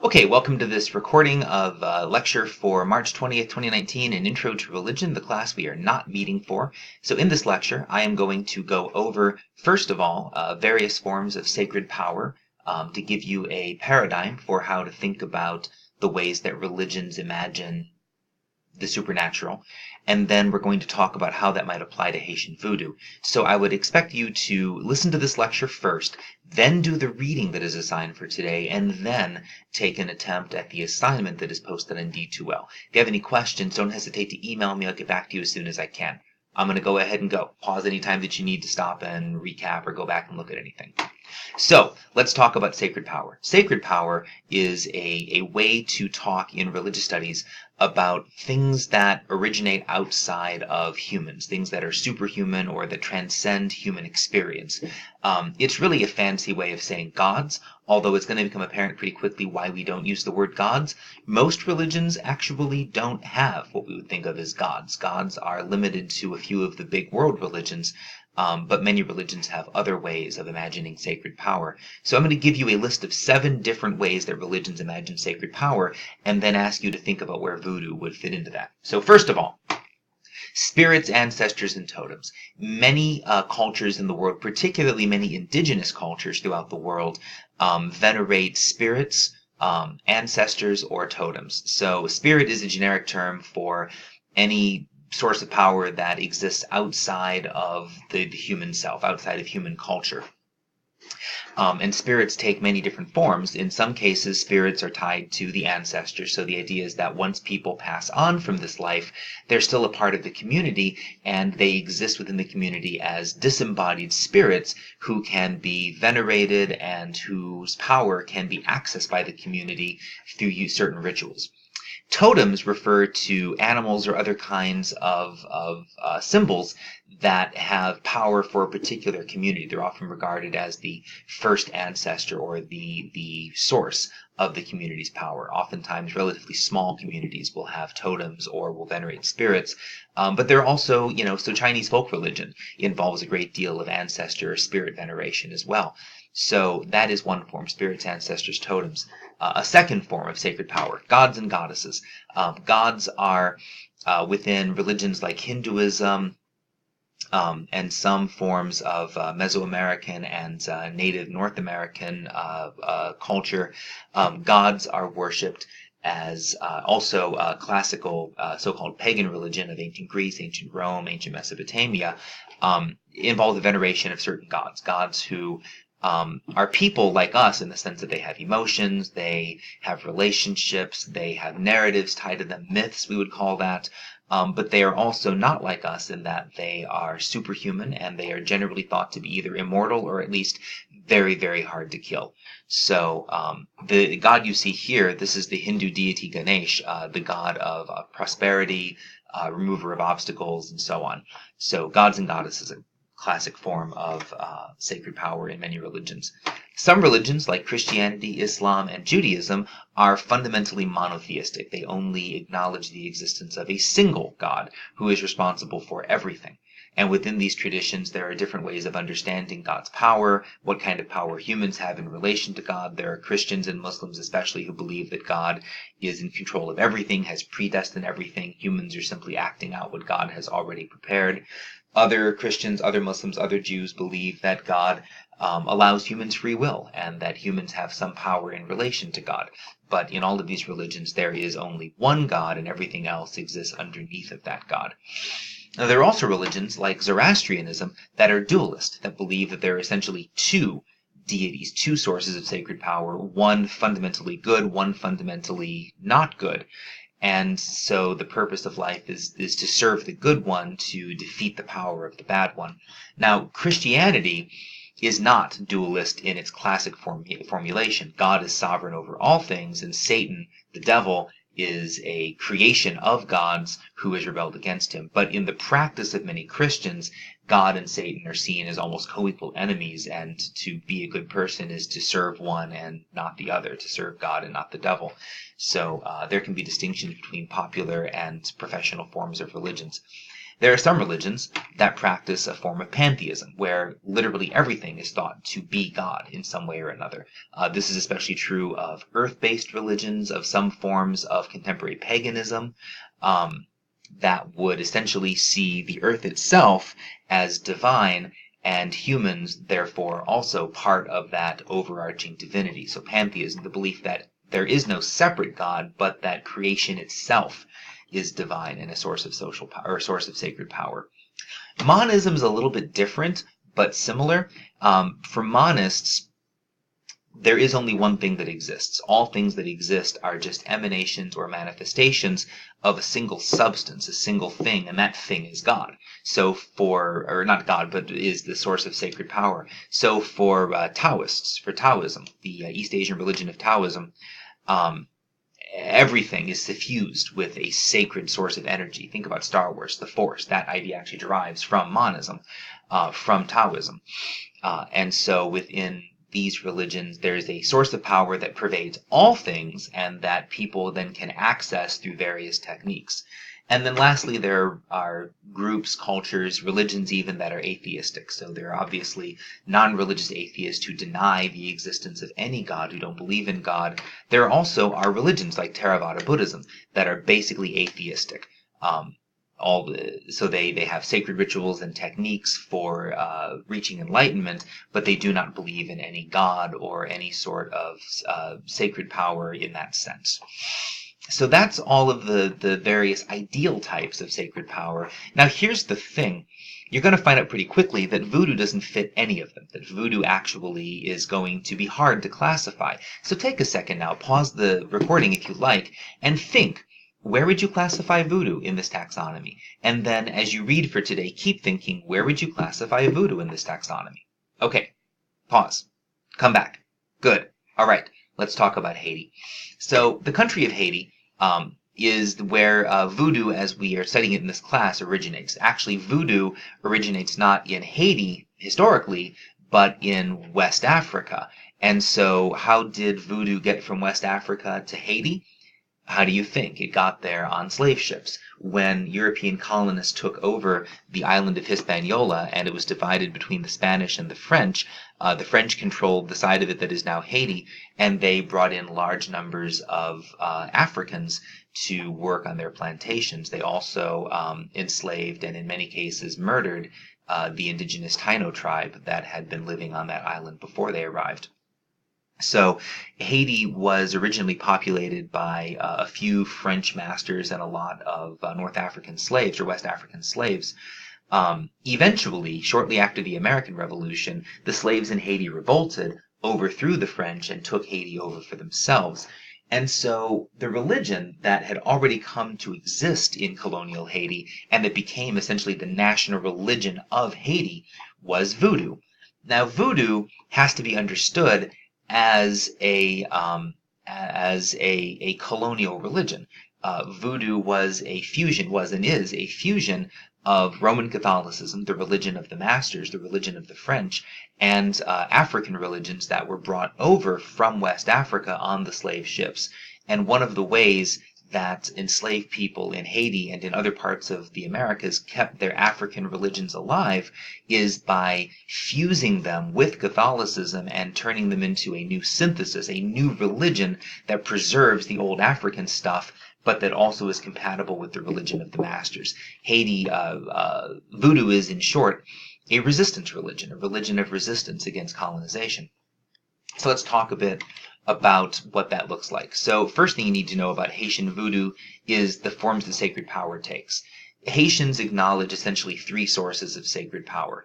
Okay, welcome to this recording of a lecture for March 20th, 2019, an Intro to Religion, the class we are not meeting for. So in this lecture, I am going to go over, first of all, various forms of sacred power to give you a paradigm for how to think about the ways that religions imagine the supernatural, and then we're going to talk about how that might apply to Haitian voodoo. So I would expect you to listen to this lecture first, then do the reading that is assigned for today, and then take an attempt at the assignment that is posted on D2L. If you have any questions, don't hesitate to email me. I'll get back to you as soon as I can. I'm going to go ahead and go. Pause anytime that you need to stop and recap or go back and look at anything. So let's talk about sacred power. Sacred power is a way to talk in religious studies about things that originate outside of humans, things that are superhuman or that transcend human experience. It's really a fancy way of saying gods, although it's going to become apparent pretty quickly why we don't use the word gods. Most religions actually don't have what we would think of as gods. Gods are limited to a few of the big world religions. But many religions have other ways of imagining sacred power. So I'm going to give you a list of 7 different ways that religions imagine sacred power, and then ask you to think about where voodoo would fit into that. So first of all, spirits, ancestors, and totems. Many cultures in the world, particularly many indigenous cultures throughout the world, venerate spirits, ancestors, or totems. So spirit is a generic term for any source of power that exists outside of the human self, outside of human culture. And spirits take many different forms. In some cases, spirits are tied to the ancestors. So the idea is that once people pass on from this life, they're still a part of the community, and they exist within the community as disembodied spirits who can be venerated and whose power can be accessed by the community through certain rituals. Totems refer to animals or other kinds of symbols that have power for a particular community. They're often regarded as the first ancestor or the source of the community's power. Oftentimes, relatively small communities will have totems or will venerate spirits. But there are also, so Chinese folk religion involves a great deal of ancestor or spirit veneration as well. So that is one form, spirits, ancestors, totems. A second form of sacred power, gods and goddesses. Gods are within religions like Hinduism and some forms of Mesoamerican and Native North American culture. Gods are worshipped as also classical so-called pagan religion of ancient Greece, ancient Rome, ancient Mesopotamia, involve the veneration of certain gods who are people like us in the sense that they have emotions, they have relationships, they have narratives tied to them, myths we would call that, but they are also not like us in that they are superhuman and they are generally thought to be either immortal or at least very, very hard to kill. So the god you see here, this is the Hindu deity Ganesh, the god of prosperity, remover of obstacles, and so on. So gods and goddesses are classic form of sacred power in many religions. Some religions, like Christianity, Islam, and Judaism, are fundamentally monotheistic. They only acknowledge the existence of a single God who is responsible for everything. And within these traditions, there are different ways of understanding God's power, what kind of power humans have in relation to God. There are Christians and Muslims especially who believe that God is in control of everything, has predestined everything. Humans are simply acting out what God has already prepared. Other Christians, other Muslims, other Jews believe that God allows humans free will and that humans have some power in relation to God. But in all of these religions, there is only one God and everything else exists underneath of that God. Now, there are also religions like Zoroastrianism that are dualist, that believe that there are essentially two deities, two sources of sacred power, one fundamentally good, one fundamentally not good. And so the purpose of life is to serve the good one to defeat the power of the bad one. Now, Christianity is not dualist in its classic formulation. God is sovereign over all things, and Satan, the devil, is a creation of God's who has rebelled against him. But in the practice of many Christians, God and Satan are seen as almost co-equal enemies, and to be a good person is to serve one and not the other, to serve God and not the devil. So there can be distinctions between popular and professional forms of religions. There are some religions that practice a form of pantheism, where literally everything is thought to be God in some way or another. This is especially true of earth-based religions, of some forms of contemporary paganism, that would essentially see the earth itself as divine, and humans, therefore, also part of that overarching divinity. So pantheism, the belief that there is no separate God, but that creation itself is divine and a source of social power, or a source of sacred power. Monism is a little bit different, but similar. For monists, there is only one thing that exists. All things that exist are just emanations or manifestations of a single substance, a single thing, and that thing is God. So or not God, but is the source of sacred power. So for Taoists, for Taoism, the East Asian religion of Taoism, everything is suffused with a sacred source of energy. Think about Star Wars, the Force. That idea actually derives from monism, from Taoism. And so within these religions, there's a source of power that pervades all things and that people then can access through various techniques. And then lastly, there are groups, cultures, religions even that are atheistic. So there are obviously non-religious atheists who deny the existence of any God, who don't believe in God. There also are religions like Theravada Buddhism that are basically atheistic. So they have sacred rituals and techniques for reaching enlightenment, but they do not believe in any God or any sort of sacred power in that sense. So that's all of the various ideal types of sacred power. Now here's the thing. You're going to find out pretty quickly that voodoo doesn't fit any of them, that voodoo actually is going to be hard to classify. So take a second now, pause the recording if you like, and think, where would you classify voodoo in this taxonomy? And then as you read for today, keep thinking, where would you classify voodoo in this taxonomy? Okay, pause. Come back. Good. All right, let's talk about Haiti. So the country of Haiti is where voodoo, as we are studying it in this class, originates. Actually, voodoo originates not in Haiti historically, but in West Africa. And so how did voodoo get from West Africa to Haiti? How do you think? It got there on slave ships. When European colonists took over the island of Hispaniola and it was divided between the Spanish and the French controlled the side of it that is now Haiti, and they brought in large numbers of Africans to work on their plantations. They also enslaved and in many cases murdered the indigenous Taino tribe that had been living on that island before they arrived. So Haiti was originally populated by a few French masters and a lot of North African slaves or West African slaves. Eventually, shortly after the American Revolution, the slaves in Haiti revolted, overthrew the French, and took Haiti over for themselves. And so the religion that had already come to exist in colonial Haiti and that became essentially the national religion of Haiti was voodoo. Now, voodoo has to be understood as a colonial religion. Voodoo was and is a fusion of Roman Catholicism, the religion of the masters, the religion of the French, and African religions that were brought over from West Africa on the slave ships. And one of the ways that enslaved people in Haiti and in other parts of the Americas kept their African religions alive is by fusing them with Catholicism and turning them into a new synthesis, a new religion that preserves the old African stuff, but that also is compatible with the religion of the masters. Haiti, voodoo is, in short, a resistance religion, a religion of resistance against colonization. So let's talk a bit about what that looks like. So first thing you need to know about Haitian voodoo is the forms the sacred power takes. Haitians acknowledge essentially three sources of sacred power.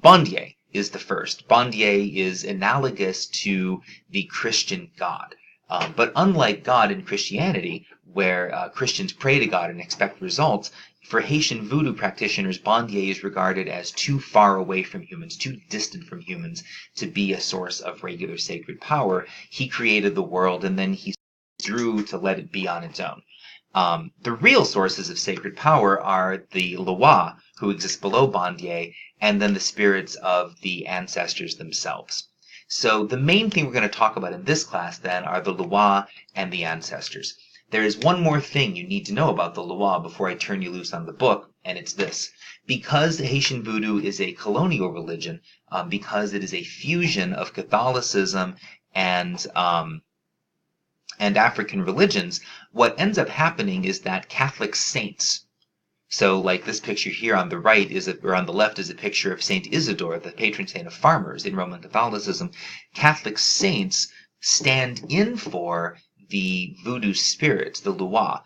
Bondier is the first. Bondier is analogous to the Christian God. But unlike God in Christianity, where Christians pray to God and expect results, for Haitian voodoo practitioners, Bondier is regarded as too far away from humans, too distant from humans to be a source of regular sacred power. He created the world and then he drew to let it be on its own. The real sources of sacred power are the Loa, who exist below Bondier, and then the spirits of the ancestors themselves. So the main thing we're going to talk about in this class then are the Loa and the ancestors. There is one more thing you need to know about the Loa before I turn you loose on the book, and it's this. Because Haitian voodoo is a colonial religion, because it is a fusion of Catholicism and African religions, what ends up happening is that Catholic saints, so like this picture here on the right or on the left is a picture of Saint Isidore, the patron saint of farmers in Roman Catholicism. Catholic saints stand in for the voodoo spirits, the Loa.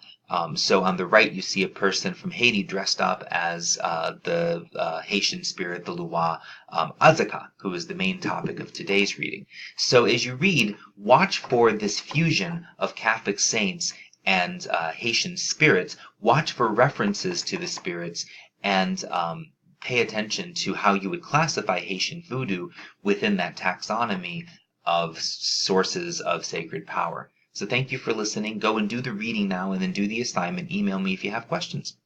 So on the right you see a person from Haiti dressed up as the Haitian spirit, the Loa, Azaka, who is the main topic of today's reading. So as you read, watch for this fusion of Catholic saints and Haitian spirits. Watch for references to the spirits, and pay attention to how you would classify Haitian voodoo within that taxonomy of sources of sacred power. So thank you for listening. Go and do the reading now, and then do the assignment. Email me if you have questions.